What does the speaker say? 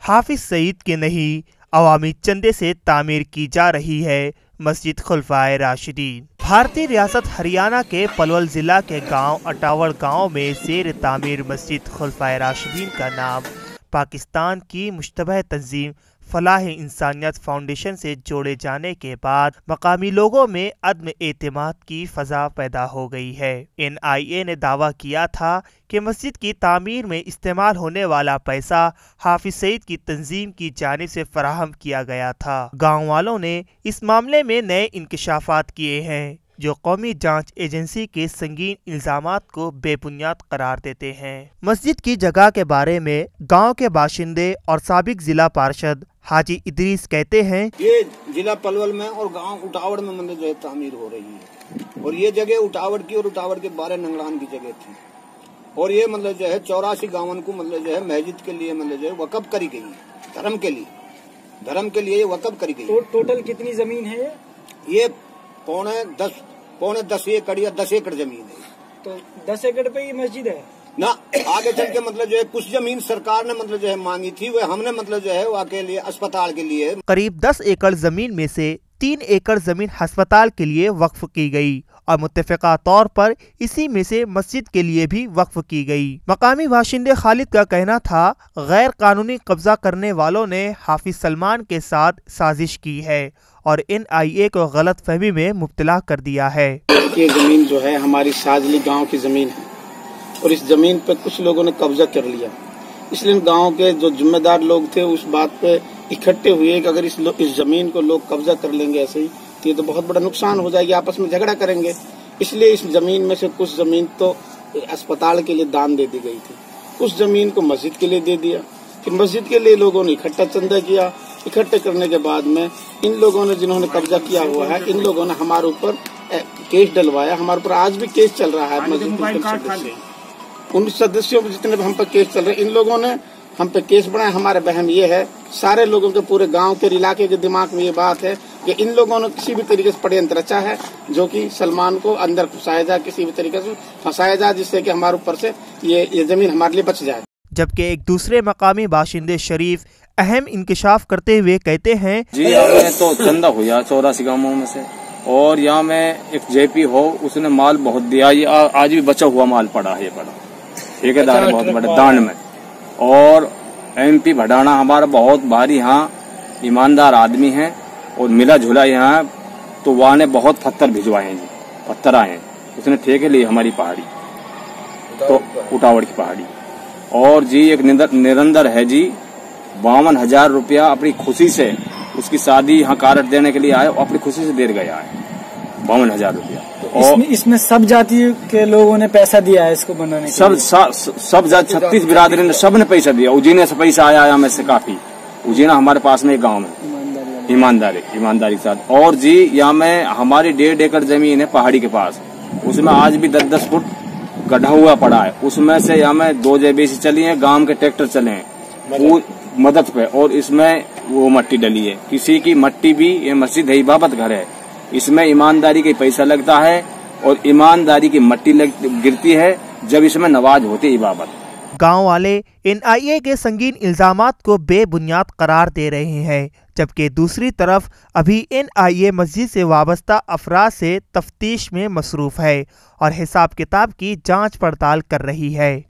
हाफिज सईद के नहीं, अवामी चंदे से तामीर की जा रही है मस्जिद खुलफाए राशिदीन। भारतीय रियासत हरियाणा के पलवल जिला के गांव अटावड़ गांव में ज़ेर तामीर मस्जिद खुलफाए राशिदीन का नाम पाकिस्तान की मुश्तबह तंजीम फलाह इंसानियत फाउंडेशन से जोड़े जाने के बाद मकामी लोगों में अदम एतमाद की फजा पैदा हो गई है। NIA ने दावा किया था कि मस्जिद की तामीर में इस्तेमाल होने वाला पैसा हाफिज सईद की तंजीम की जानिब से फराहम किया गया था। गाँव वालों ने इस मामले में नए इंकशाफात किए हैं जो कौमी जांच एजेंसी के संगीन इल्जामात को बेबुनियाद करार देते हैं। मस्जिद की जगह के बारे में गांव के बाशिंदे और साबिक जिला पार्षद हाजी इदरीस कहते हैं, ये जिला पलवल में और गांव उटावड़ में मतलब जो है तामीर हो रही है और ये जगह उटावड़ की और उटावड़ के 12 नंगलान की जगह थी और ये मतलब जो है 84 गांवन को मतलब जो है मस्जिद के लिए मतलब जो है वक़्फ़ करी गई है। धर्म के लिए ये वक़्फ़ करी गई। टोटल कितनी जमीन है ये पौने 10 एकड़ या 10 एकड़ जमीन है। तो 10 एकड़ पे ये मस्जिद है ना। आगे चल के मतलब जो है कुछ जमीन सरकार ने मतलब जो है मांगी थी, वो हमने मतलब जो है वहाँ के लिए अस्पताल के लिए करीब 10 एकड़ जमीन में से 3 एकड़ जमीन अस्पताल के लिए वक्फ की गई और मुत्तफ़िका तौर पर इसी में से मस्जिद के लिए भी वक्फ की गई। मकामी बाशिंदे खालिद का कहना था, गैर कानूनी कब्जा करने वालों ने हाफिज सलमान के साथ साजिश की है और NIA को गलत फहमी में मुब्तला कर दिया है। ये जमीन जो है हमारी साजली गांव की जमीन है और इस जमीन पर कुछ लोगों ने कब्जा कर लिया, इसलिए गांव के जो जिम्मेदार लोग थे उस बात पे इकट्ठे हुए कि अगर इस जमीन को लोग कब्जा कर लेंगे ऐसे ही तो बहुत बड़ा नुकसान हो जाएगी, आपस में झगड़ा करेंगे। इसलिए इस जमीन में से कुछ जमीन तो अस्पताल के लिए दान दे दी गई थी, कुछ जमीन को मस्जिद के लिए दे दिया। फिर मस्जिद के लिए लोगों ने इकट्ठा चंदा किया। इकट्ठे करने के बाद में इन लोगों ने जिन्होंने कब्जा किया हुआ है इन लोगों ने हमारे ऊपर केस डलवाया। हमारे ऊपर आज भी केस चल रहा है। मस्जिद उन सदस्यों पर जितने हम पर केस चल रहे इन लोगों ने हम पे केस बनाया। हमारे बहम ये है, सारे लोगों के पूरे गांव के इलाके के दिमाग में ये बात है कि इन लोगों ने किसी भी तरीके से षड्यंत्र रचा है जो कि सलमान को अंदर घुसाया जाए, किसी भी तरीके से फंसाया जाए, जिससे कि हमारे ऊपर से ये जमीन हमारे लिए बच जाए। जबकि एक दूसरे मकामी बाशिंदे शरीफ अहम इंकशाफ करते हुए कहते हैं, जी हमें तो चंदा हुआ 84 गांवों में से और यहाँ में एक JP हो उसने माल बहुत दिया, ये आज भी बचा हुआ माल पड़ा है, ये पड़ा ठेकेदार है बहुत बड़े दान में। और MP भडाना हमारा बहुत भारी यहाँ ईमानदार आदमी है और मिला जुला यहाँ तो वहाँ ने बहुत पत्थर भिजवाए हैं जी, पत्थर आए हैं, उसने ठेके ली हमारी पहाड़ी तो उटावड़ की पहाड़ी। और जी एक निरंतर है जी 52,000 रुपया अपनी खुशी से उसकी शादी यहाँ कारट देने के लिए आए और अपनी खुशी से दे गया है 52,000 रुपया। और इसमें सब जाति के लोगों ने पैसा दिया है इसको बनाने के लिए। सब जाति 36 बिरादरी ने सब ने पैसा दिया। उजीने से पैसा आया में से काफी। उजीना हमारे पास में एक गाँव में ईमानदारी के साथ। और जी यहाँ में हमारी 1.5 एकड़ जमीन है पहाड़ी के पास, उसमें आज भी 10-10 फुट गड्ढा हुआ पड़ा है। उसमें से यहाँ में 2 JBC चली है, गांव के ट्रैक्टर चले हैं मदद पे और इसमें वो मट्टी डली है। किसी की मट्टी भी, ये मस्जिद है, इबादत घर है, इसमें ईमानदारी का पैसा लगता है और ईमानदारी की मट्टी गिरती है जब इसमें नमाज होती है इबादत। गांव वाले NIA के संगीन इल्जामात को बेबुनियाद करार दे रहे हैं, जबकि दूसरी तरफ अभी NIA मस्जिद से वाबस्ता अफराद से तफ्तीश में मसरूफ है और हिसाब किताब की जांच पड़ताल कर रही है।